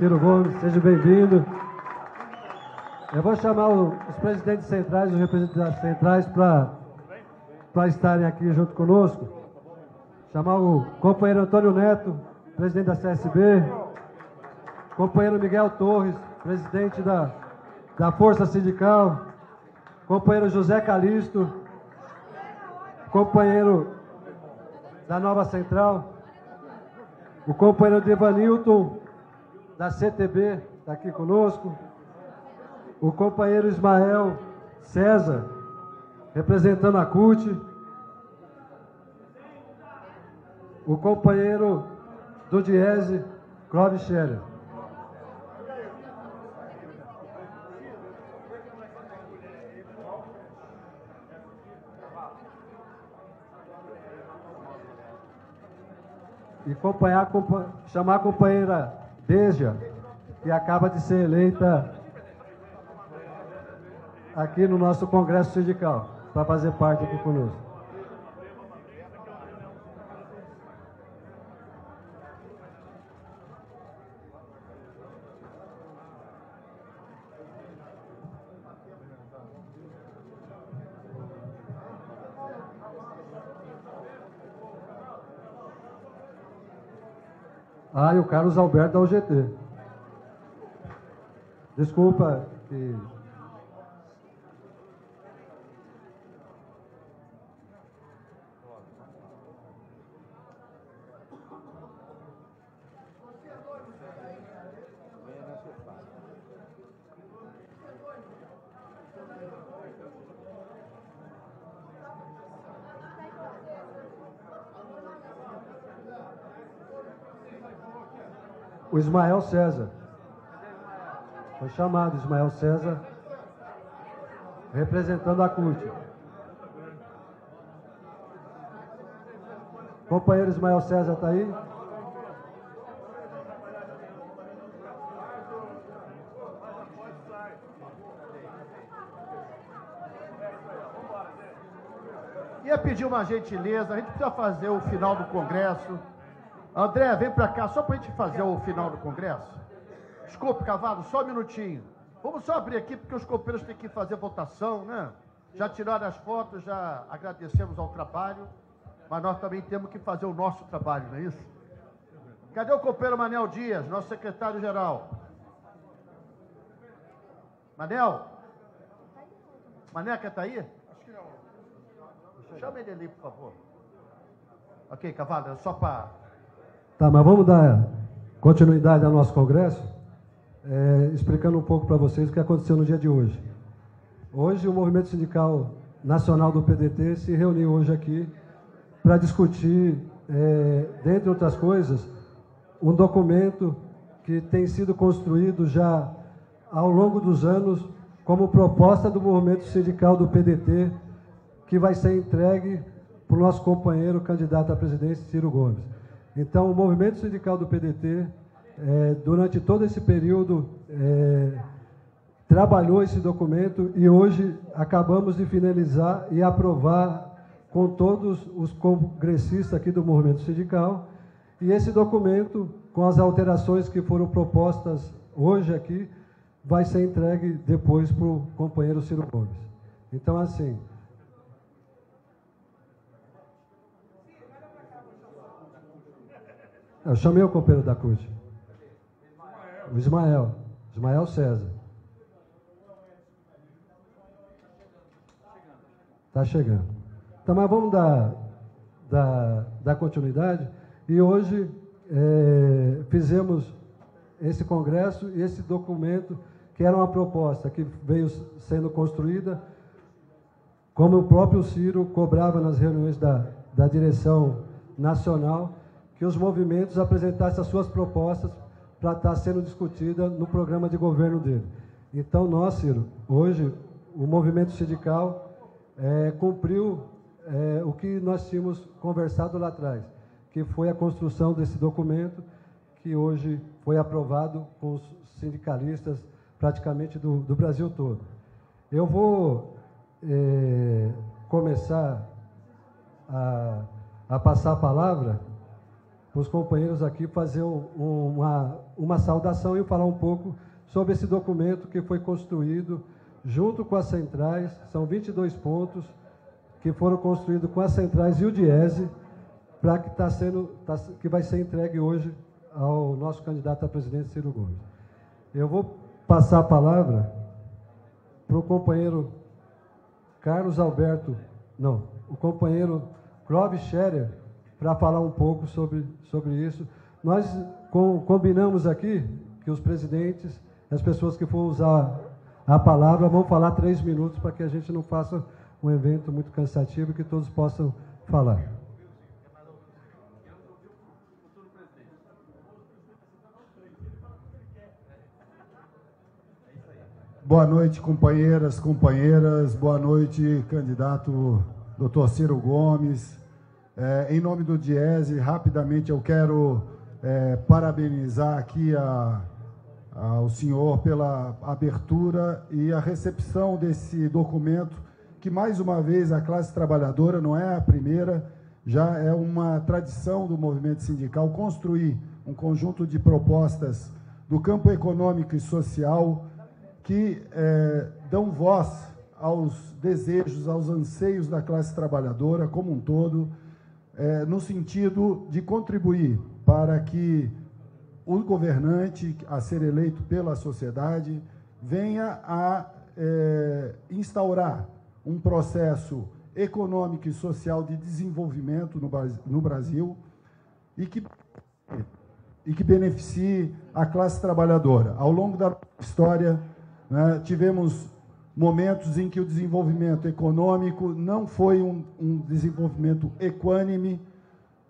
Ciro Gomes, seja bem-vindo. Eu vou chamar os presidentes centrais, os representantes centrais para estarem aqui junto conosco. Chamar o companheiro Antônio Neto, presidente da CSB, companheiro Miguel Torres, presidente da Força Sindical, companheiro José Calixto, companheiro da Nova Central, o companheiro Devanilton, da CTB, está aqui conosco, o companheiro Ismael César, representando a CUT, o companheiro do Diese, Clóvis Scherer. E chamar a companheira Deja, que acaba de ser eleita aqui no nosso Congresso Sindical, para fazer parte aqui conosco. E o Carlos Alberto da UGT. Desculpa que... O Ismael César. Foi chamado Ismael César, representando a CUT. Companheiro Ismael César está aí? Ia pedir uma gentileza, a gente precisa fazer o final do Congresso. André, vem para cá, só para a gente fazer o final do Congresso. Desculpe, Cavalo, só um minutinho. Vamos só abrir aqui, porque os companheiros têm que fazer votação, né? Já tiraram as fotos, já agradecemos ao trabalho, mas nós também temos que fazer o nosso trabalho, não é isso? Cadê o companheiro Manel Dias, nosso secretário-geral? Manel? Maneca está aí? Acho que não. Chama ele ali, por favor. Ok, Cavalo, só para... Tá, mas vamos dar continuidade ao nosso congresso, explicando um pouco para vocês o que aconteceu no dia de hoje. Hoje, o Movimento Sindical Nacional do PDT se reuniu hoje aqui para discutir, dentre outras coisas, um documento que tem sido construído já ao longo dos anos como proposta do Movimento Sindical do PDT, que vai ser entregue para o nosso companheiro candidato à presidência, Ciro Gomes. Então, o Movimento Sindical do PDT, durante todo esse período, trabalhou esse documento e hoje acabamos de finalizar e aprovar com todos os congressistas aqui do Movimento Sindical. E esse documento, com as alterações que foram propostas hoje aqui, vai ser entregue depois para o companheiro Ciro Gomes. Então, assim... Eu chamei o companheiro da CUT. O Ismael César. Está chegando. Então, mas vamos dar continuidade. E hoje fizemos esse congresso e esse documento, que era uma proposta que veio sendo construída, como o próprio Ciro cobrava nas reuniões da direção nacional, que os movimentos apresentassem as suas propostas para estar sendo discutida no programa de governo dele. Então, nós, Ciro, hoje, o movimento sindical cumpriu o que nós tínhamos conversado lá atrás, que foi a construção desse documento, que hoje foi aprovado com os sindicalistas praticamente do Brasil todo. Eu vou começar a passar a palavra para os companheiros aqui fazer uma saudação e falar um pouco sobre esse documento que foi construído junto com as centrais. São 22 pontos que foram construídos com as centrais e o Diese, para que vai ser entregue hoje ao nosso candidato a presidente, Ciro Gomes. Eu vou passar a palavra para o companheiro Carlos Alberto, não, o companheiro Clóvis Scherer, para falar um pouco sobre isso. Nós combinamos aqui que os presidentes, as pessoas que for usar a palavra, vão falar 3 minutos, para que a gente não faça um evento muito cansativo e que todos possam falar. Boa noite, companheiras, companheiras. Boa noite, candidato Dr. Ciro Gomes. Em nome do Diese, rapidamente eu quero parabenizar aqui ao senhor pela abertura e a recepção desse documento, que mais uma vez a classe trabalhadora, não é a primeira, já é uma tradição do movimento sindical construir um conjunto de propostas do campo econômico e social que dão voz aos desejos, aos anseios da classe trabalhadora como um todo, no sentido de contribuir para que o governante a ser eleito pela sociedade venha a instaurar um processo econômico e social de desenvolvimento no Brasil e que beneficie a classe trabalhadora. Ao longo da história, tivemos momentos em que o desenvolvimento econômico não foi um desenvolvimento equânime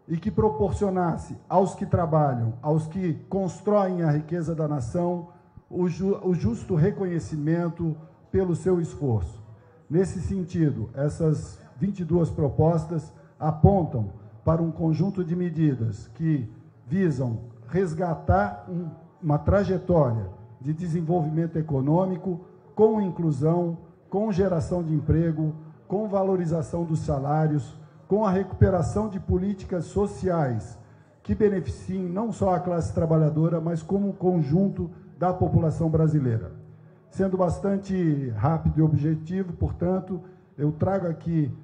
e que proporcionasse aos que trabalham, aos que constroem a riqueza da nação, o justo reconhecimento pelo seu esforço. Nesse sentido, essas 22 propostas apontam para um conjunto de medidas que visam resgatar uma trajetória de desenvolvimento econômico, com inclusão, com geração de emprego, com valorização dos salários, com a recuperação de políticas sociais que beneficiem não só a classe trabalhadora, mas como o conjunto da população brasileira. Sendo bastante rápido e objetivo, portanto, eu trago aqui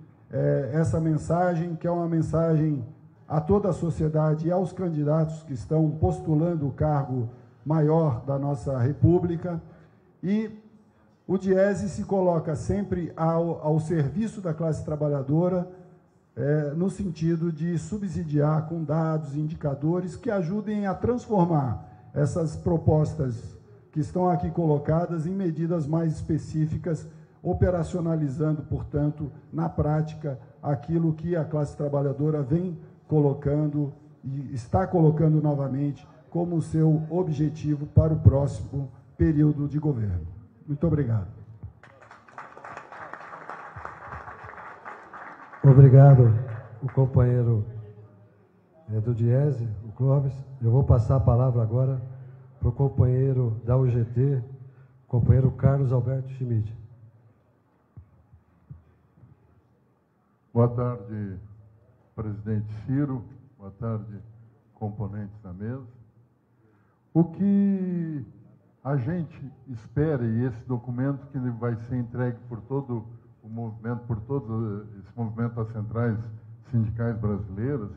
essa mensagem, que é uma mensagem a toda a sociedade e aos candidatos que estão postulando o cargo maior da nossa República, e o Diese se coloca sempre ao serviço da classe trabalhadora, no sentido de subsidiar com dados, indicadores que ajudem a transformar essas propostas que estão aqui colocadas em medidas mais específicas, operacionalizando, portanto, na prática, aquilo que a classe trabalhadora vem colocando e está colocando novamente como seu objetivo para o próximo período de governo. Muito obrigado. Obrigado, o companheiro do Diese, o Clóvis. Eu vou passar a palavra agora para o companheiro da UGT, o companheiro Carlos Alberto Schmidt. Boa tarde, presidente Ciro. Boa tarde, componentes da mesa. O que a gente espera, e esse documento que vai ser entregue por todo o movimento, por todo esse movimento das centrais sindicais brasileiras,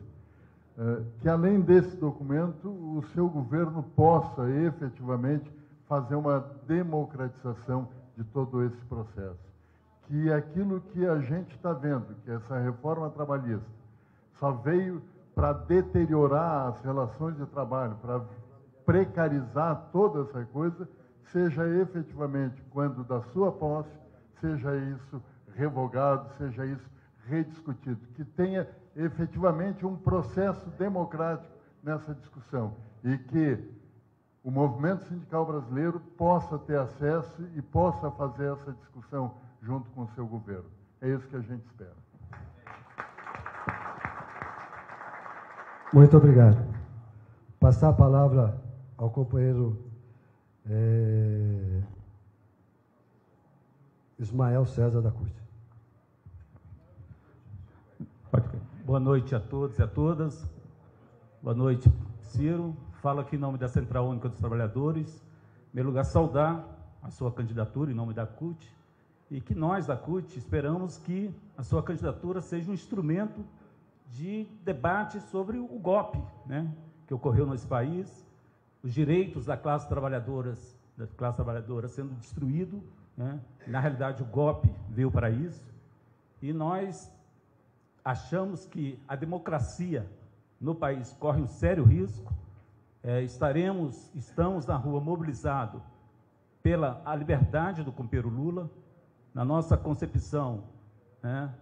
que além desse documento, o seu governo possa efetivamente fazer uma democratização de todo esse processo. Que aquilo que a gente está vendo, que essa reforma trabalhista só veio para deteriorar as relações de trabalho, para precarizar toda essa coisa, seja efetivamente, quando da sua posse, seja isso revogado, seja isso rediscutido, que tenha efetivamente um processo democrático nessa discussão e que o movimento sindical brasileiro possa ter acesso e possa fazer essa discussão junto com o seu governo. É isso que a gente espera. Muito obrigado. Passar a palavra ao companheiro Ismael César da Corte. Boa noite a todos e a todas. Boa noite, Ciro. Falo aqui em nome da Central Única dos Trabalhadores. Em primeiro lugar, saudar a sua candidatura em nome da CUT e que nós, da CUT, esperamos que a sua candidatura seja um instrumento de debate sobre o golpe, né, que ocorreu nesse país, os direitos da classe trabalhadora sendo destruído, né? Na realidade, o golpe veio para isso, e nós achamos que a democracia no país corre um sério risco. Estamos na rua mobilizados pela a liberdade do companheiro Lula. Na nossa concepção, né,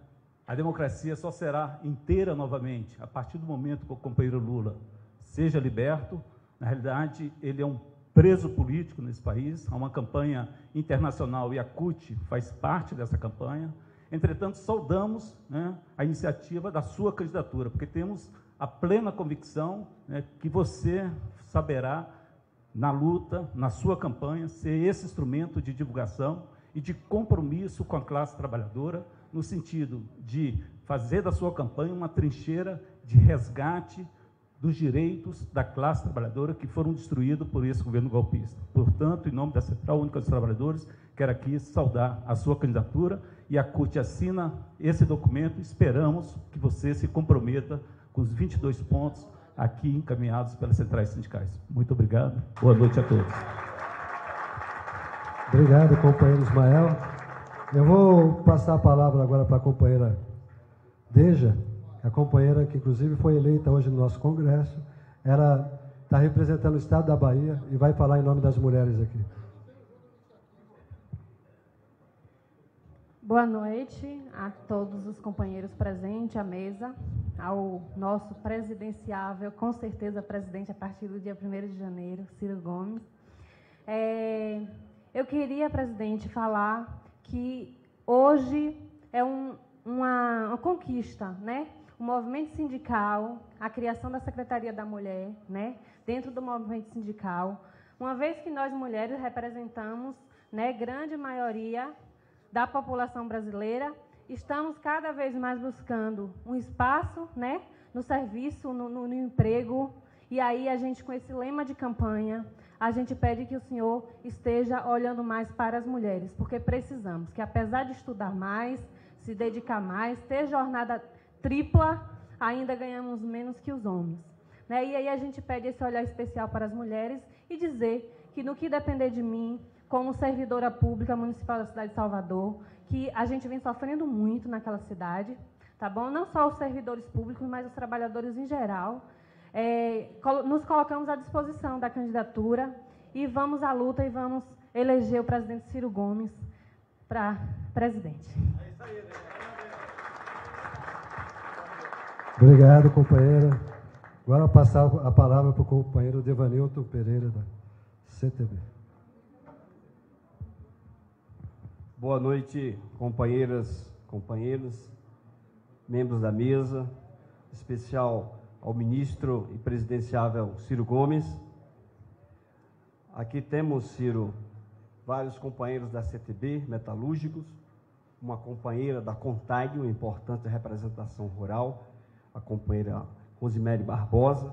a democracia só será inteira novamente a partir do momento que o companheiro Lula seja liberto. Na realidade, ele é um preso político nesse país, há uma campanha internacional e a CUT faz parte dessa campanha. Entretanto, saudamos, né, a iniciativa da sua candidatura, porque temos a plena convicção, né, que você saberá, na luta, na sua campanha, ser esse instrumento de divulgação e de compromisso com a classe trabalhadora, no sentido de fazer da sua campanha uma trincheira de resgate dos direitos da classe trabalhadora que foram destruídos por esse governo golpista. Portanto, em nome da Central Única dos Trabalhadores, quero aqui saudar a sua candidatura e a CUT assina esse documento. Esperamos que você se comprometa com os 22 pontos aqui encaminhados pelas centrais sindicais. Muito obrigado. Boa noite a todos. Obrigado, companheiro Ismael. Eu vou passar a palavra agora para a companheira Deja, a companheira que, inclusive, foi eleita hoje no nosso congresso. Ela está representando o estado da Bahia e vai falar em nome das mulheres aqui. Boa noite a todos os companheiros presentes à mesa, ao nosso presidenciável, com certeza presidente a partir do dia 1º de janeiro, Ciro Gomes. Eu queria, presidente, falar que hoje é uma conquista, né? O movimento sindical, a criação da Secretaria da Mulher, né? Dentro do movimento sindical, uma vez que nós mulheres representamos, né, grande maioria da população brasileira, estamos cada vez mais buscando um espaço, né, no serviço, no emprego, e aí a gente, com esse lema de campanha, a gente pede que o senhor esteja olhando mais para as mulheres, porque precisamos, que apesar de estudar mais, se dedicar mais, ter jornada tripla, ainda ganhamos menos que os homens, né? E aí a gente pede esse olhar especial para as mulheres e dizer que, no que depender de mim, como servidora pública municipal da cidade de Salvador, que a gente vem sofrendo muito naquela cidade, tá bom? Não só os servidores públicos, mas os trabalhadores em geral. Nos colocamos à disposição da candidatura e vamos à luta e vamos eleger o presidente Ciro Gomes para presidente. É isso aí, Obrigado, companheira. Agora eu vou passar a palavra para o companheiro Devanilton Pereira, da CTB. Boa noite, companheiras, companheiros, membros da mesa, em especial ao ministro e presidenciável Ciro Gomes. Aqui temos, Ciro, vários companheiros da CTB, metalúrgicos, uma companheira da CONTAG, uma importante representação rural, a companheira Rosemary Barbosa,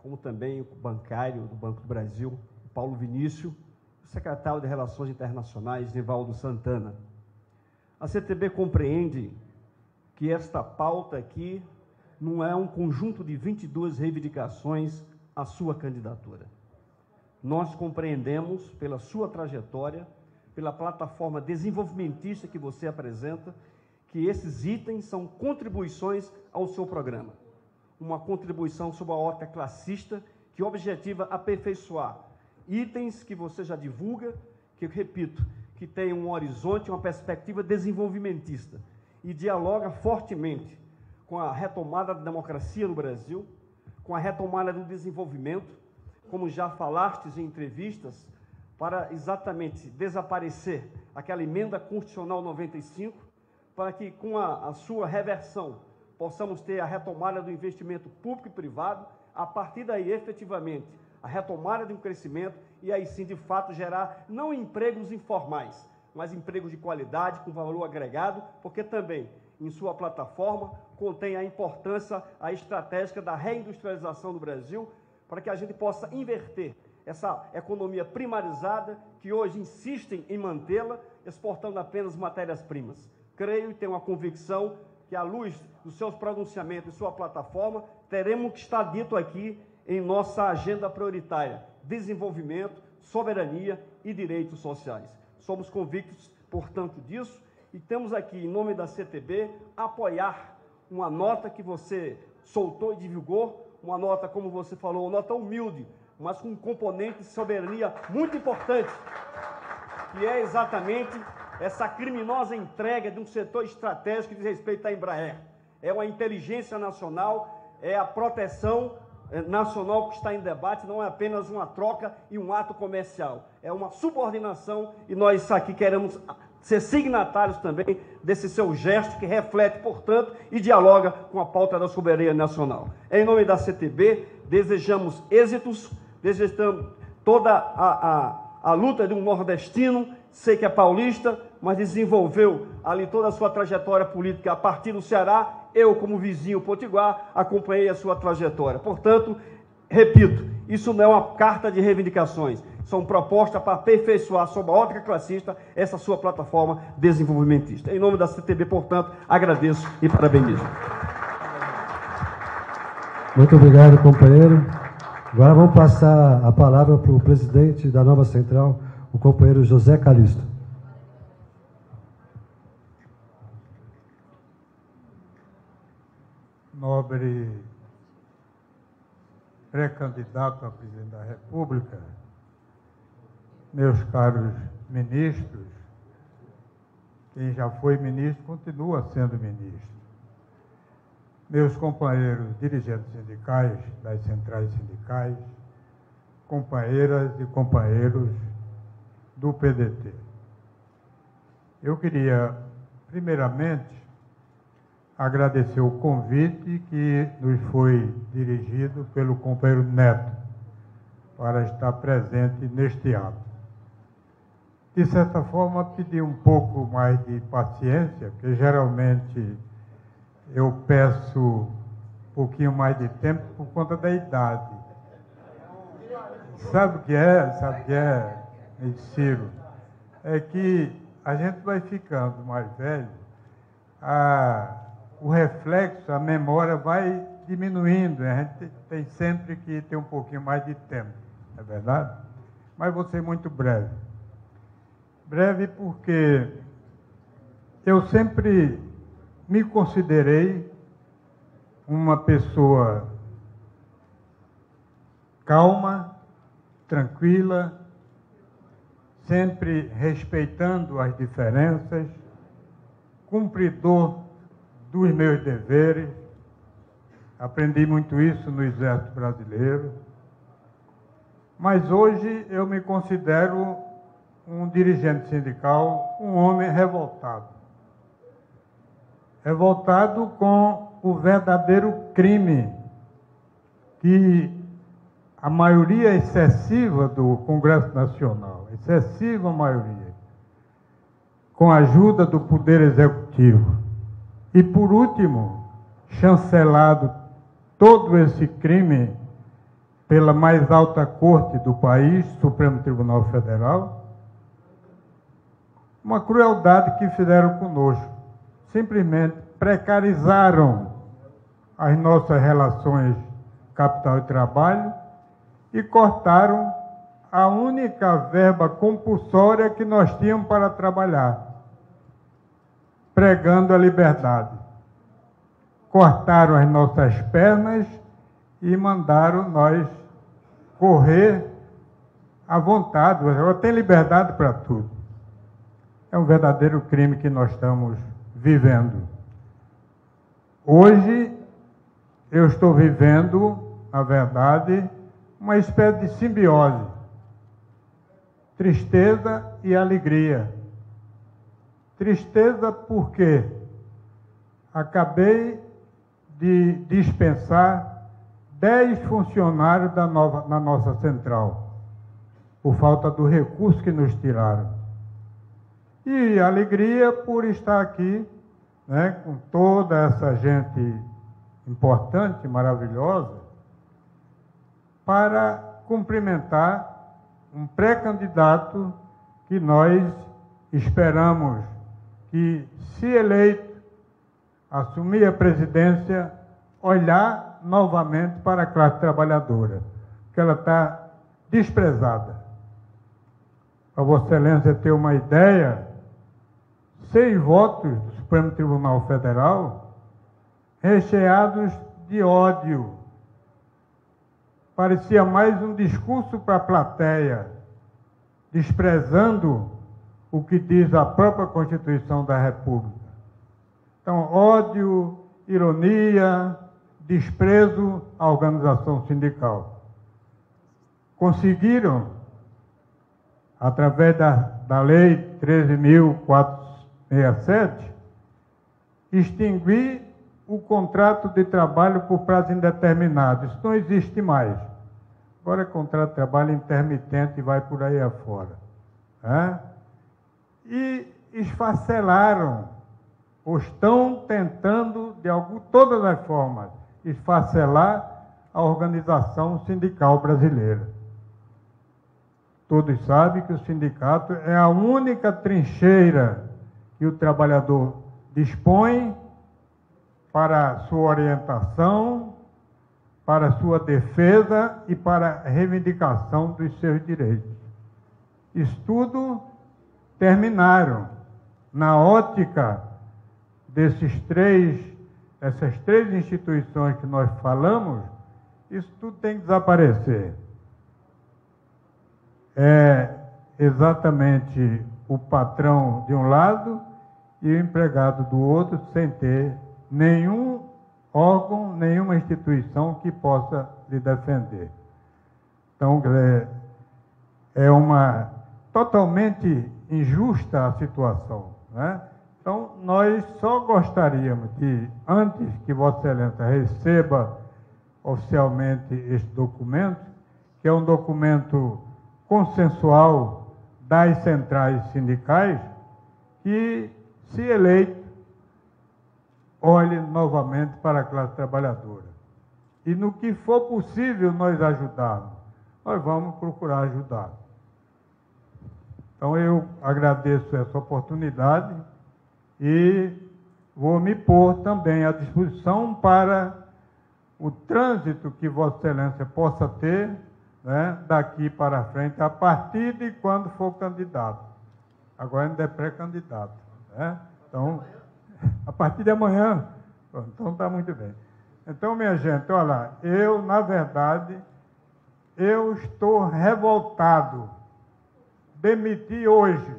como também o bancário do Banco do Brasil, Paulo Vinícius, o secretário de Relações Internacionais, Nivaldo Santana. A CTB compreende que esta pauta aqui não é um conjunto de 22 reivindicações à sua candidatura. Nós compreendemos, pela sua trajetória, pela plataforma desenvolvimentista que você apresenta, que esses itens são contribuições ao seu programa. Uma contribuição sob a ótica classista que objetiva aperfeiçoar itens que você já divulga, que eu repito, que tem um horizonte, uma perspectiva desenvolvimentista e dialoga fortemente com a retomada da democracia no Brasil, com a retomada do desenvolvimento, como já falastes em entrevistas, para exatamente desaparecer aquela emenda constitucional 95, para que com a sua reversão possamos ter a retomada do investimento público e privado, a partir daí, efetivamente, a retomada de um crescimento e aí sim, de fato, gerar não empregos informais, mas empregos de qualidade, com valor agregado, porque também, em sua plataforma, contém a importância, a estratégia da reindustrialização do Brasil, para que a gente possa inverter essa economia primarizada, que hoje insistem em mantê-la, exportando apenas matérias-primas. Creio e tenho a convicção que, à luz dos seus pronunciamentos e sua plataforma, teremos que estar dito aqui em nossa agenda prioritária: desenvolvimento, soberania e direitos sociais. Somos convictos, portanto, disso, e temos aqui, em nome da CTB, apoiar uma nota que você soltou e divulgou, uma nota, como você falou, uma nota humilde, mas com um componente de soberania muito importante, que é exatamente essa criminosa entrega de um setor estratégico que diz respeito à Embraer. É uma inteligência nacional, é a proteção nacional que está em debate, não é apenas uma troca e um ato comercial, é uma subordinação, e nós aqui queremos ser signatários também desse seu gesto que reflete, portanto, e dialoga com a pauta da soberania nacional. Em nome da CTB, desejamos êxitos, desejamos toda a luta de um nordestino, sei que é paulista, mas desenvolveu ali toda a sua trajetória política a partir do Ceará. Eu, como vizinho potiguar, acompanhei a sua trajetória. Portanto, repito, isso não é uma carta de reivindicações, são propostas para aperfeiçoar, sob a ótica classista, essa sua plataforma desenvolvimentista. Em nome da CTB, portanto, agradeço e parabenizo. Muito obrigado, companheiro. Agora vamos passar a palavra para o presidente da nova central, o companheiro José Calixto. Nobre pré-candidato a presidente da República, meus caros ministros, quem já foi ministro continua sendo ministro, meus companheiros dirigentes sindicais das centrais sindicais, companheiras e companheiros do PDT. Eu queria, primeiramente, agradecer o convite que nos foi dirigido pelo companheiro Neto para estar presente neste ato. De certa forma, pedi um pouco mais de paciência, porque geralmente eu peço um pouquinho mais de tempo por conta da idade. Sabe o que é, Ciro? É que a gente vai ficando mais velho, o reflexo, a memória vai diminuindo, a gente tem sempre que ter um pouquinho mais de tempo, é verdade? Mas vou ser muito breve. Breve porque eu sempre me considerei uma pessoa calma, tranquila, sempre respeitando as diferenças, cumpridor dos meus deveres. Aprendi muito isso no Exército Brasileiro. Mas hoje eu me considero um dirigente sindical, um homem revoltado. Revoltado com o verdadeiro crime que a maioria excessiva do Congresso Nacional, excessiva maioria, com a ajuda do Poder Executivo, e, por último, chancelado todo esse crime pela mais alta corte do país, Supremo Tribunal Federal, uma crueldade que fizeram conosco. Simplesmente precarizaram as nossas relações capital e trabalho e cortaram a única verba compulsória que nós tínhamos para trabalhar, pregando a liberdade. Cortaram as nossas pernas e mandaram nós correr à vontade. Agora tem liberdade para tudo. É um verdadeiro crime que nós estamos vivendo. Hoje, eu estou vivendo, na verdade, uma espécie de simbiose. Tristeza e alegria. Tristeza porque acabei de dispensar 10 funcionários na nossa central, por falta do recurso que nos tiraram. E alegria por estar aqui né, com toda essa gente importante, maravilhosa, para cumprimentar um pré-candidato que nós esperamos que, se eleito, assumir a presidência, olhar novamente para a classe trabalhadora, que ela está desprezada. Para Vossa Excelência ter uma ideia, 6 votos do Supremo Tribunal Federal recheados de ódio. Parecia mais um discurso para a plateia, desprezando o que diz a própria Constituição da República. Então, ódio, ironia, desprezo à organização sindical. Conseguiram, através da Lei 13.467, extinguir o contrato de trabalho por prazo indeterminado. Isso não existe mais. Agora é contrato de trabalho intermitente e vai por aí afora. E esfacelaram, ou estão tentando, de todas as formas, esfacelar a organização sindical brasileira. Todos sabem que o sindicato é a única trincheira que o trabalhador dispõe para sua orientação, para sua defesa e para a reivindicação dos seus direitos. Isso tudo terminaram na ótica dessas três instituições que nós falamos. Isso tudo tem que desaparecer. É exatamente o patrão de um lado e o empregado do outro, sem ter nenhum órgão, nenhuma instituição que possa lhe defender. Então, é uma totalmente injusta a situação, né? Então, nós só gostaríamos de, antes que Vossa Excelência receba oficialmente este documento, que é um documento consensual das centrais sindicais, que, se eleito, olhe novamente para a classe trabalhadora. E no que for possível nós ajudarmos, nós vamos procurar ajudar. Então eu agradeço essa oportunidade e vou me pôr também à disposição para o trânsito que Vossa Excelência possa ter, né, daqui para frente, a partir de quando for candidato. Agora ainda é pré-candidato, né? Então, a partir de amanhã, então está muito bem. Então, minha gente, olha lá, na verdade, eu estou revoltado. Demiti hoje,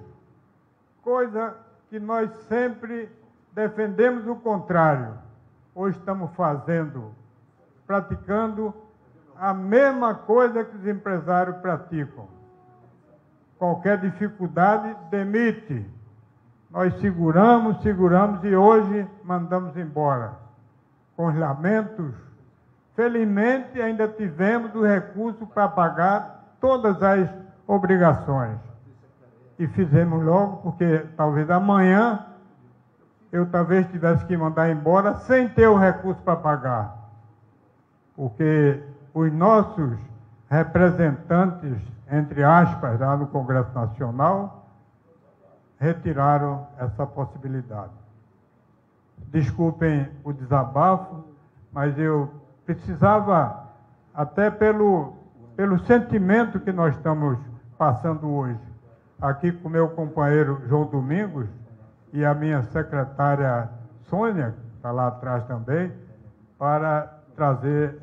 coisa que nós sempre defendemos o contrário. Hoje estamos praticando a mesma coisa que os empresários praticam. Qualquer dificuldade, demite. Nós seguramos e hoje mandamos embora. Com os lamentos, felizmente ainda tivemos o recurso para pagar todas as obrigações. E fizemos logo, porque talvez amanhã eu talvez tivesse que mandar embora sem ter o recurso para pagar. Porque os nossos representantes, entre aspas, lá no Congresso Nacional, retiraram essa possibilidade. Desculpem o desabafo, mas eu precisava, até pelo sentimento que nós estamos passando hoje, aqui com meu companheiro João Domingos e a minha secretária Sônia, que está lá atrás também, para trazer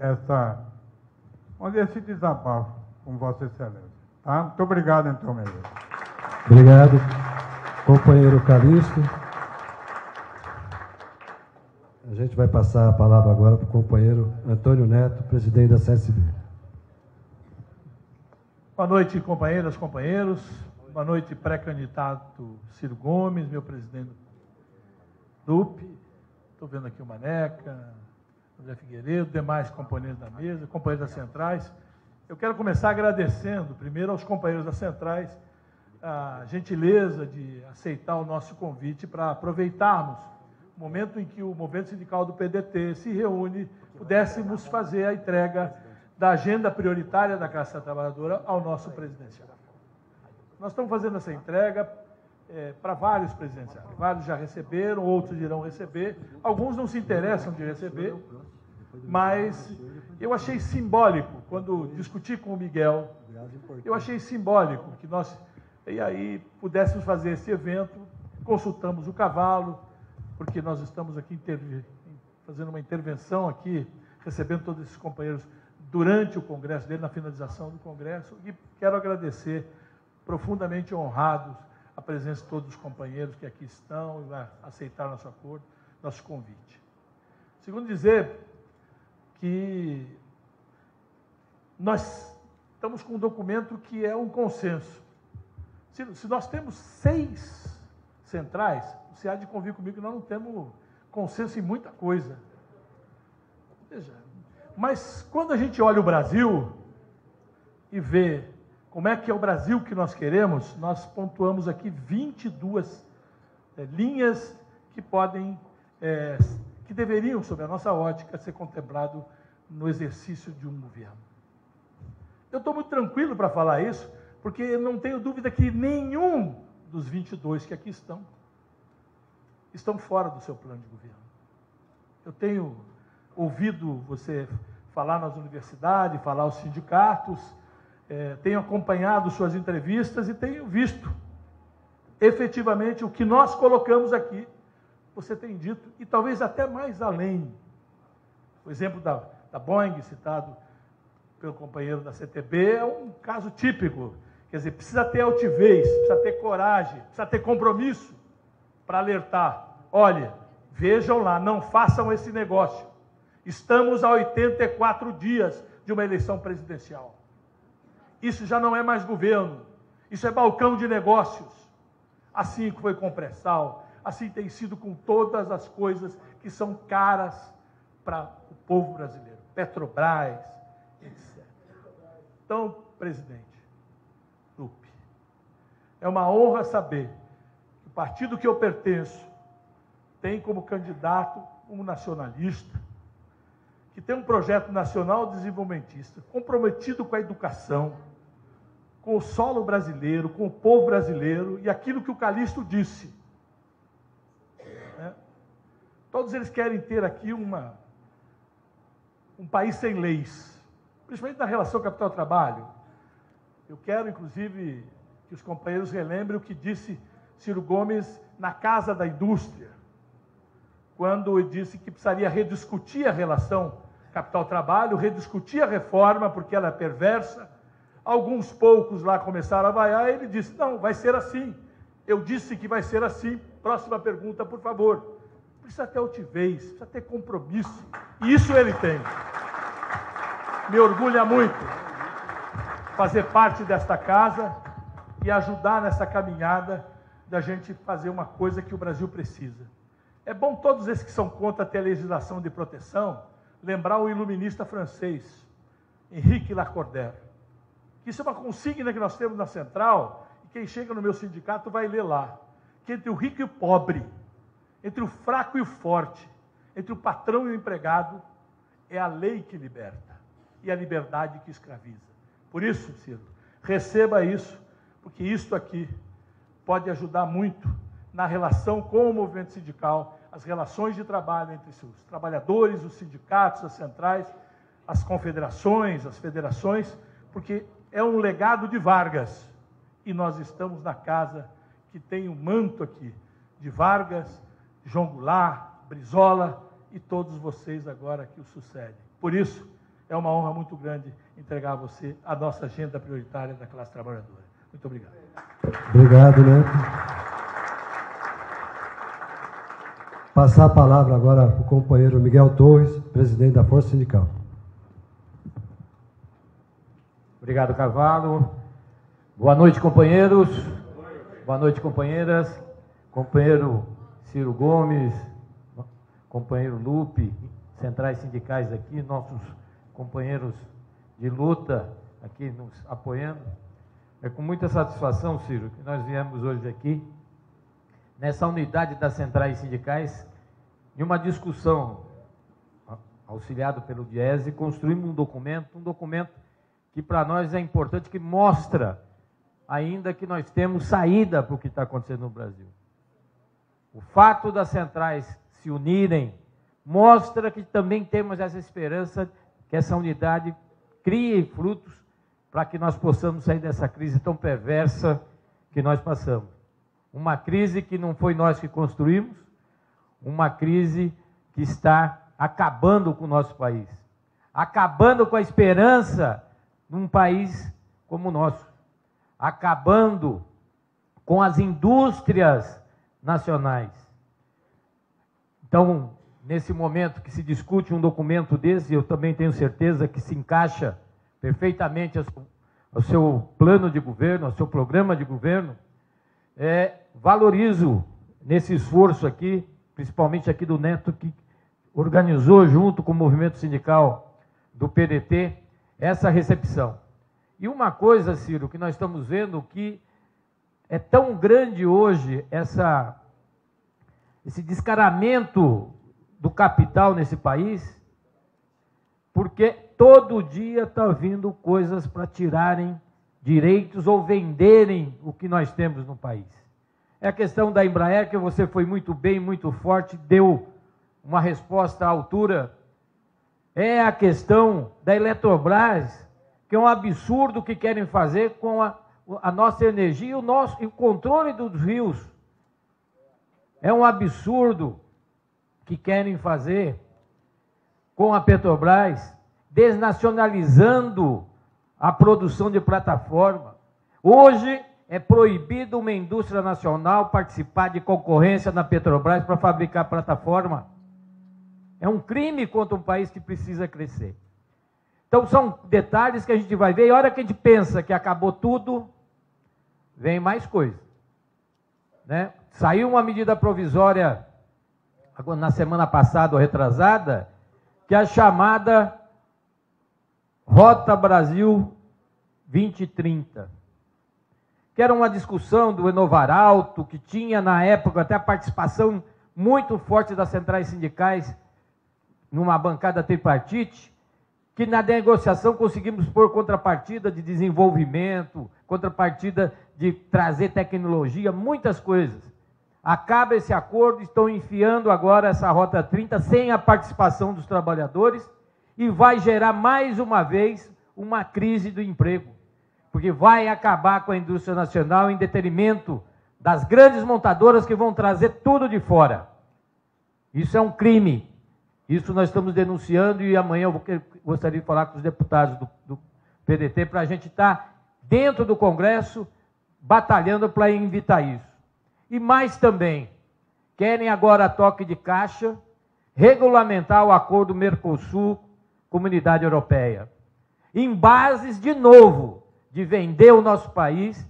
esse desabafo com Vossa Excelência. Tá? Muito obrigado, então, meu Deus. Obrigado, companheiro Calixto. A gente vai passar a palavra agora para o companheiro Antônio Neto, presidente da CSB. Boa noite, companheiras, companheiros. Boa noite, pré-candidato Ciro Gomes, meu presidente do DUP. Estou vendo aqui o Maneca, André Figueiredo, demais componentes da mesa, companheiros das centrais. Eu quero começar agradecendo, primeiro, aos companheiros das centrais, a gentileza de aceitar o nosso convite para aproveitarmos momento em que o movimento sindical do PDT se reúne, pudéssemos fazer a entrega da agenda prioritária da classe trabalhadora ao nosso presidencial. Nós estamos fazendo essa entrega para vários presidenciários. Vários já receberam, outros irão receber. Alguns não se interessam de receber, mas eu achei simbólico, quando discuti com o Miguel, eu achei simbólico que nós, e aí, pudéssemos fazer esse evento, consultamos o Cavalo, porque nós estamos aqui fazendo uma intervenção aqui, recebendo todos esses companheiros durante o congresso dele, na finalização do congresso, e quero agradecer, profundamente honrados, a presença de todos os companheiros que aqui estão e aceitaram nosso acordo, nosso convite. Segundo dizer que nós estamos com um documento que é um consenso. Se nós temos 6 centrais, você há de convir comigo que nós não temos consenso em muita coisa. Veja, mas quando a gente olha o Brasil e vê como é que é o Brasil que nós queremos, nós pontuamos aqui 22 linhas que podem, que deveriam, sob a nossa ótica, ser contemplado no exercício de um governo. Eu estou muito tranquilo para falar isso, porque eu não tenho dúvida que nenhum dos 22 que aqui estão fora do seu plano de governo. Eu tenho ouvido você falar nas universidades, falar aos sindicatos, tenho acompanhado suas entrevistas e tenho visto efetivamente o que nós colocamos aqui, você tem dito, e talvez até mais além. O exemplo da Boeing, citado pelo companheiro da CTB, é um caso típico. Quer dizer, precisa ter altivez, precisa ter coragem, precisa ter compromisso para alertar. Olha, vejam lá, não façam esse negócio. Estamos a 84 dias de uma eleição presidencial. Isso já não é mais governo, isso é balcão de negócios. Assim que foi com o pré-sal, assim tem sido com todas as coisas que são caras para o povo brasileiro. Petrobras, etc. Então, presidente Lupe, é uma honra saber que o partido que eu pertenço tem como candidato um nacionalista, que tem um projeto nacional desenvolvimentista, comprometido com a educação, com o solo brasileiro, com o povo brasileiro, e aquilo que o Calixto disse. Todos eles querem ter aqui um país sem leis, principalmente na relação capital-trabalho. Eu quero, inclusive, que os companheiros relembrem o que disse Ciro Gomes na Casa da Indústria, quando ele disse que precisaria rediscutir a relação capital-trabalho, rediscutir a reforma, porque ela é perversa. Alguns poucos lá começaram a vaiar, ele disse, não, vai ser assim. Eu disse que vai ser assim. Próxima pergunta, por favor. Precisa ter altivez, precisa ter compromisso. E isso ele tem. Me orgulha muito fazer parte desta casa e ajudar nessa caminhada da gente fazer uma coisa que o Brasil precisa. É bom todos esses que são contra ter legislação de proteção lembrar o iluminista francês, Henrique Lacordaire. Isso é uma consigna que nós temos na Central, e quem chega no meu sindicato vai ler lá, que entre o rico e o pobre, entre o fraco e o forte, entre o patrão e o empregado, é a lei que liberta, e a liberdade que escraviza. Por isso, Ciro, receba isso, porque isso aqui pode ajudar muito na relação com o movimento sindical, as relações de trabalho entre os trabalhadores, os sindicatos, as centrais, as confederações, as federações, porque é um legado de Vargas, e nós estamos na casa que tem o manto aqui de Vargas, João Goulart, Brizola e todos vocês agora que o sucedem. Por isso, é uma honra muito grande entregar a você a nossa agenda prioritária da classe trabalhadora. Muito obrigado. Obrigado, Neto. Passar a palavra agora para o companheiro Miguel Torres, presidente da Força Sindical. Obrigado, Cavalo. Boa noite, companheiros. Boa noite, companheiras. Companheiro Ciro Gomes, companheiro Lupe, centrais sindicais aqui, nossos companheiros de luta aqui nos apoiando. É com muita satisfação, Ciro, que nós viemos hoje aqui, nessa unidade das centrais sindicais, em uma discussão, auxiliado pelo Diese, construímos um documento que para nós é importante, que mostra ainda que nós temos saída para o que está acontecendo no Brasil. O fato das centrais se unirem mostra que também temos essa esperança que essa unidade crie frutos para que nós possamos sair dessa crise tão perversa que nós passamos. Uma crise que não foi nós que construímos, uma crise que está acabando com o nosso país, acabando com a esperança num país como o nosso, acabando com as indústrias nacionais. Então, nesse momento que se discute um documento desse, eu também tenho certeza que se encaixa perfeitamente ao seu plano de governo, ao seu programa de governo. Valorizo nesse esforço aqui, principalmente aqui do Neto, que organizou junto com o movimento sindical do PDT essa recepção. E uma coisa, Ciro, que nós estamos vendo que é tão grande hoje esse descaramento do capital nesse país, porque todo dia está vindo coisas para tirarem direitos ou venderem o que nós temos no país. É a questão da Embraer, que você foi muito bem, muito forte, deu uma resposta à altura. É a questão da Eletrobras, que é um absurdo o que querem fazer com a nossa energia e o controle dos rios. É um absurdo que querem fazer com a Petrobras, desnacionalizando a produção de plataforma. Hoje é proibido uma indústria nacional participar de concorrência na Petrobras para fabricar plataforma. É um crime contra um país que precisa crescer. Então são detalhes que a gente vai ver, e a hora que a gente pensa que acabou tudo, vem mais coisa. Né? Saiu uma medida provisória na semana passada ou retrasada, que é a chamada Rota Brasil 2030, que era uma discussão do Enovar Alto, que tinha na época até a participação muito forte das centrais sindicais numa bancada tripartite, que na negociação conseguimos pôr contrapartida de desenvolvimento, contrapartida de trazer tecnologia, muitas coisas. Acaba esse acordo, estão enfiando agora essa Rota 30 sem a participação dos trabalhadores e vai gerar mais uma vez uma crise do emprego, porque vai acabar com a indústria nacional em detrimento das grandes montadoras que vão trazer tudo de fora. Isso é um crime. Isso nós estamos denunciando e amanhã eu gostaria de falar com os deputados do PDT para a gente estar dentro do Congresso batalhando para evitar isso. E mais também, querem agora toque de caixa, regulamentar o acordo Mercosul-Comunidade Europeia, em bases, de novo, de vender o nosso país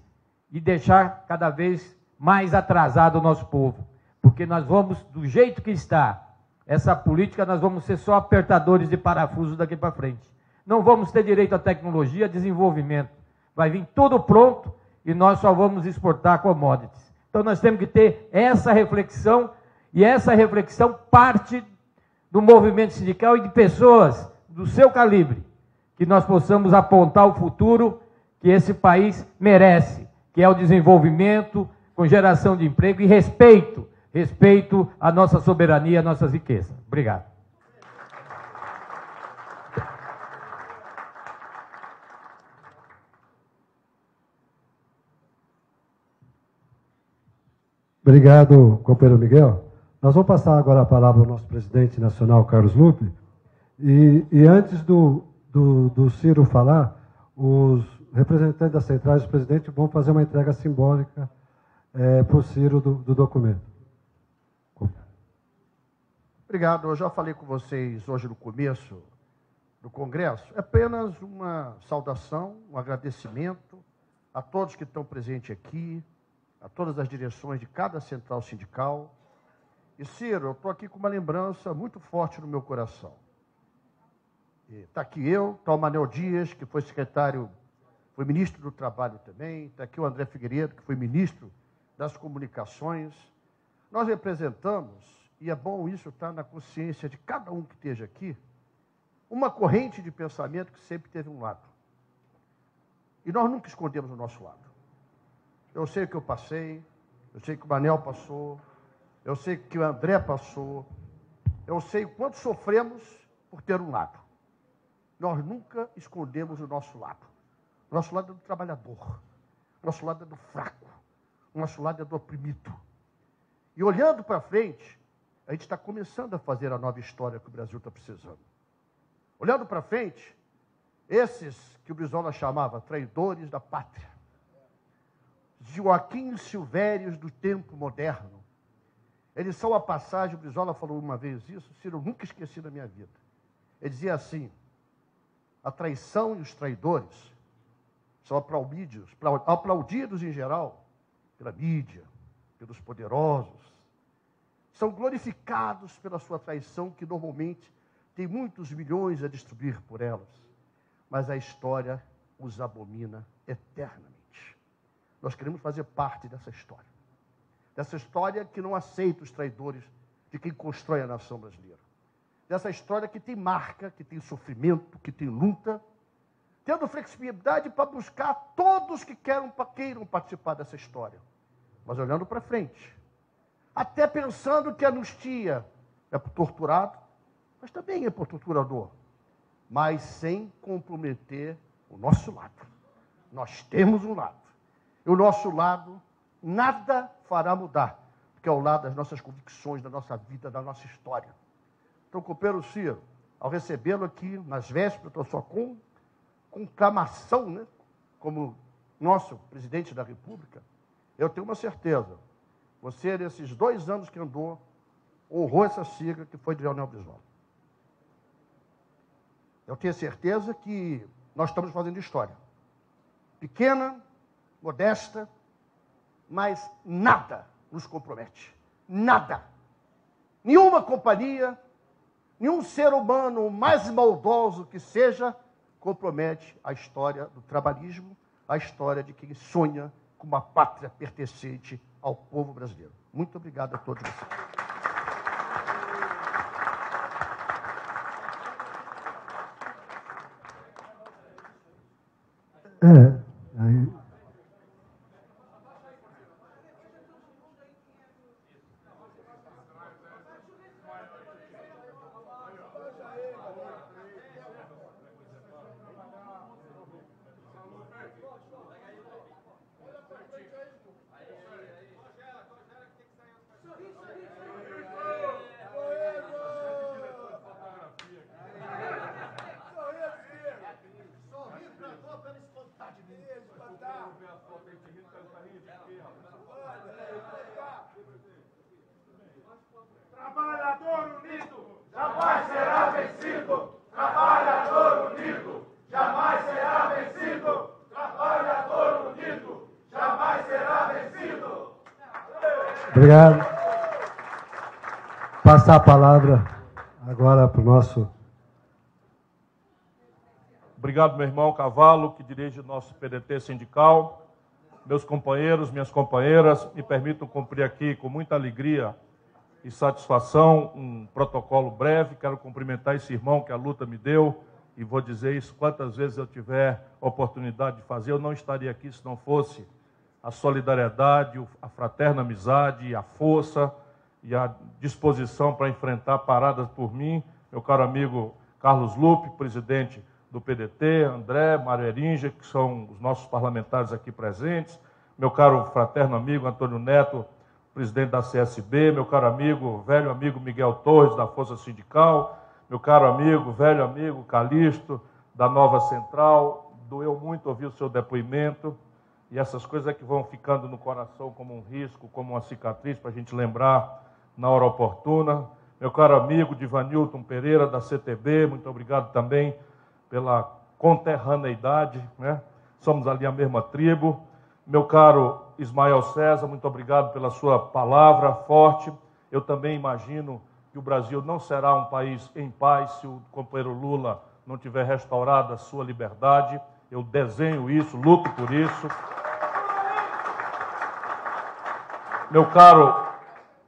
e deixar cada vez mais atrasado o nosso povo. Porque nós vamos, do jeito que está, essa política, nós vamos ser só apertadores de parafusos daqui para frente. Não vamos ter direito à tecnologia, a desenvolvimento. Vai vir tudo pronto e nós só vamos exportar commodities. Então nós temos que ter essa reflexão, e essa reflexão parte do movimento sindical e de pessoas do seu calibre, que nós possamos apontar o futuro que esse país merece, que é o desenvolvimento com geração de emprego e respeito à nossa soberania, à nossa riqueza. Obrigado. Obrigado, companheiro Miguel. Nós vamos passar agora a palavra ao nosso presidente nacional, Carlos Lupe. E antes do Ciro falar, os representantes das centrais, os presidentes, vão fazer uma entrega simbólica para o Ciro do documento. Obrigado. Eu já falei com vocês hoje no começo do Congresso. É apenas uma saudação, um agradecimento a todos que estão presentes aqui, a todas as direções de cada central sindical. E, Ciro, eu estou aqui com uma lembrança muito forte no meu coração. Está aqui eu, está o Manel Dias, que foi secretário, foi ministro do Trabalho também, está aqui o André Figueiredo, que foi ministro das Comunicações. Nós representamos e é bom isso estar na consciência de cada um que esteja aqui, uma corrente de pensamento que sempre teve um lado. E nós nunca escondemos o nosso lado. Eu sei o que eu passei, eu sei que o Manel passou, eu sei que o André passou, eu sei o quanto sofremos por ter um lado. Nós nunca escondemos o nosso lado. O nosso lado é do trabalhador, o nosso lado é do fraco, o nosso lado é do oprimido. E olhando para frente, a gente está começando a fazer a nova história que o Brasil está precisando. Olhando para frente, esses que o Brizola chamava traidores da pátria, Joaquim Silvérios do tempo moderno, eles são a passagem, o Brizola falou uma vez isso, Ciro, eu nunca esqueci na minha vida. Ele dizia assim, a traição e os traidores são aplaudidos em geral pela mídia, pelos poderosos, são glorificados pela sua traição, que normalmente tem muitos milhões a distribuir por elas, mas a história os abomina eternamente. Nós queremos fazer parte dessa história que não aceita os traidores de quem constrói a nação brasileira, dessa história que tem marca, que tem sofrimento, que tem luta, tendo flexibilidade para buscar todos que queiram participar dessa história, mas olhando para frente, até pensando que a anistia é para o torturado, mas também é para o torturador, mas sem comprometer o nosso lado. Nós temos um lado, e o nosso lado nada fará mudar, porque é ao lado das nossas convicções, da nossa vida, da nossa história. Então, companheiro Ciro, ao recebê-lo aqui nas vésperas da sua conclamação, né, como nosso presidente da República, eu tenho uma certeza, você, nesses 2 anos que andou, honrou essa sigla que foi de Leonel Brizola. Eu tenho certeza que nós estamos fazendo história. Pequena, modesta, mas nada nos compromete. Nada. Nenhuma companhia, nenhum ser humano, mais maldoso que seja, compromete a história do trabalhismo, a história de quem sonha com uma pátria pertencente ao povo brasileiro. Muito obrigado a todos vocês. Aí... Trabalhador unido jamais será vencido. Trabalhador unido jamais será vencido. Trabalhador unido jamais será vencido. Obrigado. Passar a palavra agora para o nosso... Obrigado, meu irmão Cavalo, que dirige o nosso PDT sindical. Meus companheiros, minhas companheiras, me permitam cumprir aqui com muita alegria e satisfação um protocolo breve. Quero cumprimentar esse irmão que a luta me deu e vou dizer isso quantas vezes eu tiver oportunidade de fazer. Eu não estaria aqui se não fosse a solidariedade, a fraterna amizade, a força e a disposição para enfrentar paradas por mim. Meu caro amigo Carlos Lupe, presidente do PDT, André, Mário Eringer, que são os nossos parlamentares aqui presentes, meu caro fraterno amigo Antônio Neto, presidente da CSB, meu caro amigo, velho amigo Miguel Torres, da Força Sindical, meu caro amigo, velho amigo Calixto, da Nova Central. Doeu muito ouvir o seu depoimento, e essas coisas é que vão ficando no coração como um risco, como uma cicatriz, para a gente lembrar na hora oportuna. Meu caro amigo Divanilton Pereira, da CTB, muito obrigado também pela conterraneidade, né? Somos ali a mesma tribo. Meu caro Ismael César, muito obrigado pela sua palavra forte. Eu também imagino que o Brasil não será um país em paz se o companheiro Lula não tiver restaurado a sua liberdade. Eu desenho isso, luto por isso. Meu caro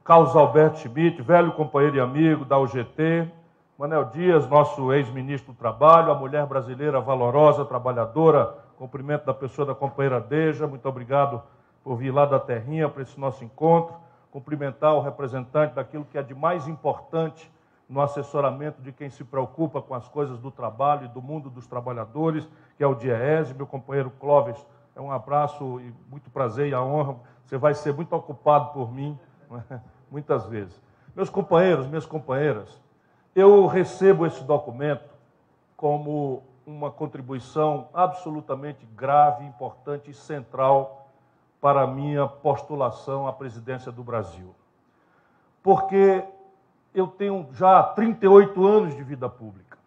Carlos Alberto Schmidt, velho companheiro e amigo da UGT, Manel Dias, nosso ex-ministro do Trabalho, a mulher brasileira valorosa, trabalhadora, cumprimento da pessoa da companheira Deja, muito obrigado por vir lá da terrinha para esse nosso encontro, cumprimentar o representante daquilo que é de mais importante no assessoramento de quem se preocupa com as coisas do trabalho e do mundo dos trabalhadores, que é o DIEESE, meu companheiro Clóvis, é um abraço e muito prazer e a honra, você vai ser muito ocupado por mim, muitas vezes. Meus companheiros, minhas companheiras, eu recebo esse documento como uma contribuição absolutamente grave, importante e central para a minha postulação à presidência do Brasil. Porque eu tenho já 38 anos de vida pública.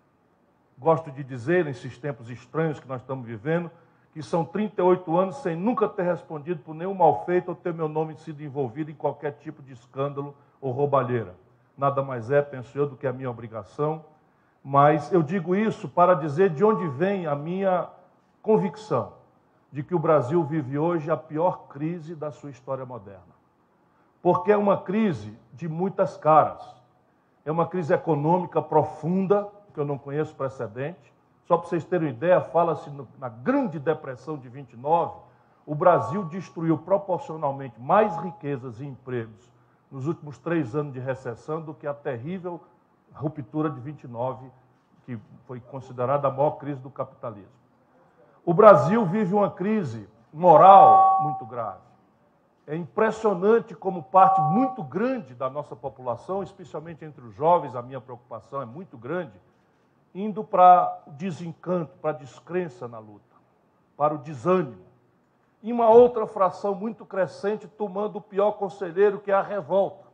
Gosto de dizer, nesses tempos estranhos que nós estamos vivendo, que são 38 anos sem nunca ter respondido por nenhum mal feito ou ter meu nome sido envolvido em qualquer tipo de escândalo ou roubalheira. Nada mais é, penso eu, do que a minha obrigação, mas eu digo isso para dizer de onde vem a minha convicção de que o Brasil vive hoje a pior crise da sua história moderna. Porque é uma crise de muitas caras. É uma crise econômica profunda, que eu não conheço precedente. Só para vocês terem uma ideia, fala-se na Grande Depressão de 29, o Brasil destruiu proporcionalmente mais riquezas e empregos nos últimos 3 anos de recessão do que a terrível ruptura de 29, que foi considerada a maior crise do capitalismo. O Brasil vive uma crise moral muito grave. É impressionante como parte muito grande da nossa população, especialmente entre os jovens, a minha preocupação é muito grande, indo para o desencanto, para a descrença na luta, para o desânimo. E uma outra fração muito crescente tomando o pior conselheiro, que é a revolta.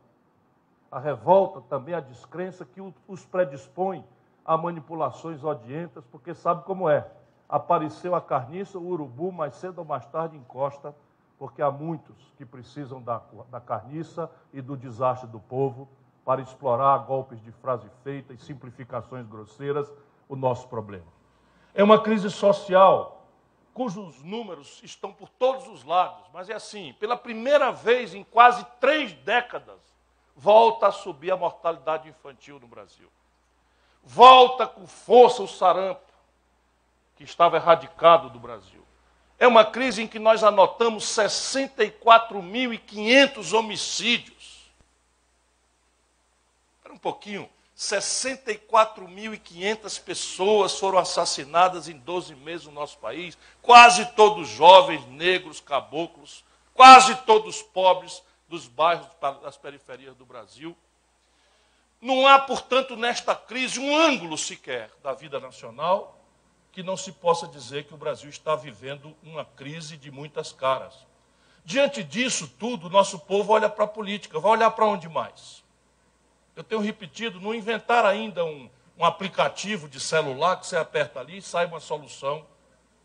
A revolta, também a descrença, que os predispõe a manipulações odientas, porque sabe como é. Apareceu a carniça, o urubu, mais cedo ou mais tarde encosta, porque há muitos que precisam da carniça e do desastre do povo para explorar golpes de frase feita e simplificações grosseiras o nosso problema. É uma crise social cujos números estão por todos os lados, mas é assim, pela primeira vez em quase 3 décadas, volta a subir a mortalidade infantil no Brasil. Volta com força o sarampo, que estava erradicado do Brasil. É uma crise em que nós anotamos 64.500 homicídios. Espera um pouquinho. 64.500 pessoas foram assassinadas em 12 meses no nosso país, quase todos jovens, negros, caboclos, quase todos pobres dos bairros das periferias do Brasil. Não há, portanto, nesta crise um ângulo sequer da vida nacional que não se possa dizer que o Brasil está vivendo uma crise de muitas caras. Diante disso tudo, o nosso povo olha para a política, vai olhar para onde mais? Eu tenho repetido, não inventar ainda um aplicativo de celular que você aperta ali e sai uma solução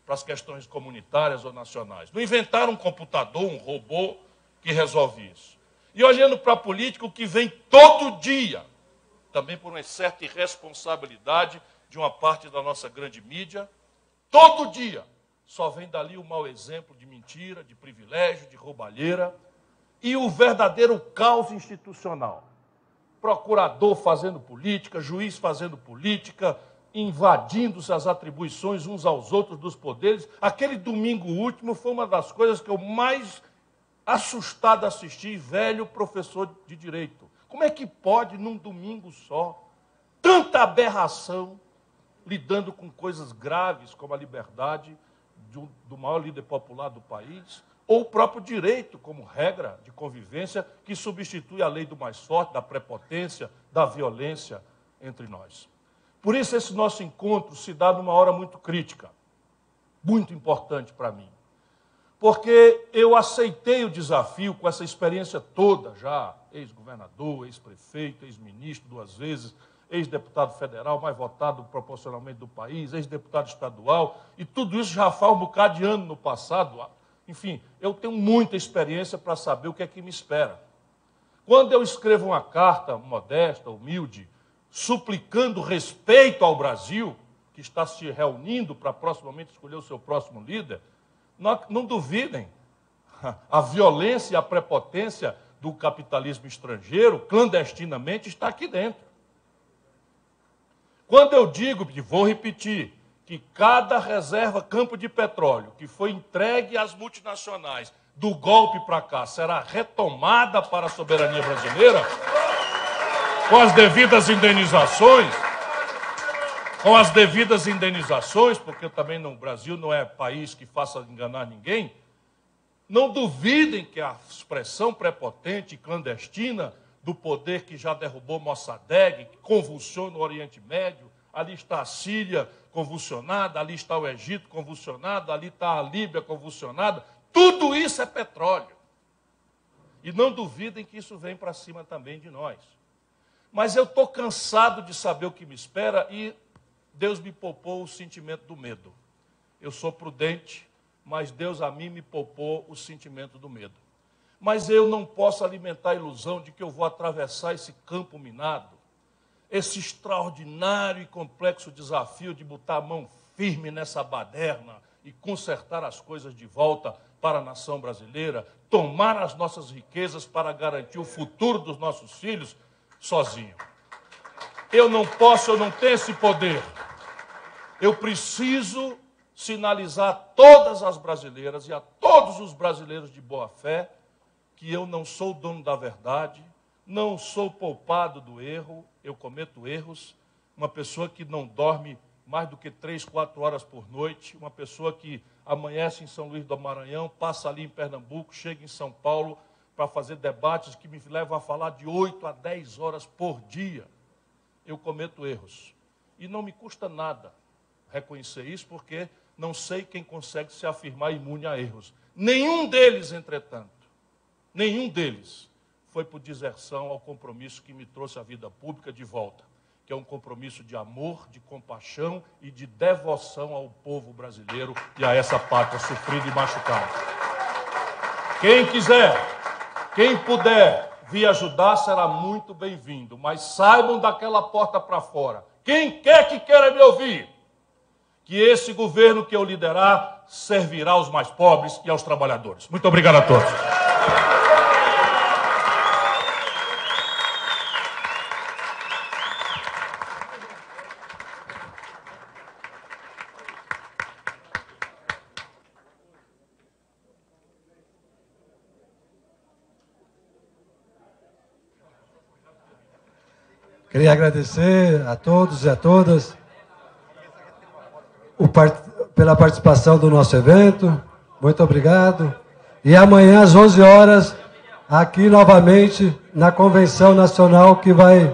para as questões comunitárias ou nacionais. Não inventaram um computador, um robô que resolve isso. E olhando para a política, o que vem todo dia, também por uma certa irresponsabilidade de uma parte da nossa grande mídia, todo dia só vem dali o mau exemplo de mentira, de privilégio, de roubalheira e o verdadeiro caos institucional. Procurador fazendo política, juiz fazendo política, invadindo-se as atribuições uns aos outros dos poderes. Aquele domingo último foi uma das coisas que eu mais assustado assisti, velho professor de direito. Como é que pode, num domingo só, tanta aberração, lidando com coisas graves como a liberdade do maior líder popular do país, ou o próprio direito como regra de convivência que substitui a lei do mais forte, da prepotência, da violência entre nós. Por isso esse nosso encontro se dá numa hora muito crítica, muito importante para mim. Porque eu aceitei o desafio com essa experiência toda já, ex-governador, ex-prefeito, ex-ministro 2 vezes, ex-deputado federal, mais votado proporcionalmente do país, ex-deputado estadual, e tudo isso já faz um bocado de ano no passado. Enfim, eu tenho muita experiência para saber o que é que me espera. Quando eu escrevo uma carta modesta, humilde, suplicando respeito ao Brasil, que está se reunindo para proximamente escolher o seu próximo líder, não duvidem, a violência e a prepotência do capitalismo estrangeiro, clandestinamente, está aqui dentro. Quando eu digo, e vou repetir, que cada reserva campo de petróleo que foi entregue às multinacionais do golpe para cá será retomada para a soberania brasileira, com as devidas indenizações, porque também no Brasil não é país que faça enganar ninguém, não duvidem que a expressão prepotente e clandestina do poder que já derrubou Mossadegh, que convulsiona o Oriente Médio, ali está a Síria convulsionada, ali está o Egito convulsionado, ali está a Líbia convulsionada, tudo isso é petróleo. E não duvidem que isso vem para cima também de nós. Mas eu estou cansado de saber o que me espera e Deus me poupou o sentimento do medo. Eu sou prudente, mas Deus a mim me poupou o sentimento do medo. Mas eu não posso alimentar a ilusão de que eu vou atravessar esse campo minado, esse extraordinário e complexo desafio de botar a mão firme nessa baderna e consertar as coisas de volta para a nação brasileira, tomar as nossas riquezas para garantir o futuro dos nossos filhos sozinho. Eu não posso, eu não tenho esse poder. Eu preciso sinalizar a todas as brasileiras e a todos os brasileiros de boa fé que eu não sou dono da verdade, não sou poupado do erro, eu cometo erros. Uma pessoa que não dorme mais do que 3, 4 horas por noite, uma pessoa que amanhece em São Luís do Maranhão, passa ali em Pernambuco, chega em São Paulo para fazer debates que me levam a falar de 8 a 10 horas por dia. Eu cometo erros. E não me custa nada reconhecer isso, porque não sei quem consegue se afirmar imune a erros. Nenhum deles, entretanto, nenhum deles foi por deserção ao compromisso que me trouxe a vida pública de volta, que é um compromisso de amor, de compaixão e de devoção ao povo brasileiro e a essa pátria sofrida e machucada. Quem quiser, quem puder vir ajudar, será muito bem-vindo, mas saibam daquela porta para fora. Quem quer que queira me ouvir, que esse governo que eu liderar servirá aos mais pobres e aos trabalhadores. Muito obrigado a todos. Queria agradecer a todos e a todas pela participação do nosso evento. Muito obrigado. E amanhã, às 11 horas, aqui novamente, na Convenção Nacional, que vai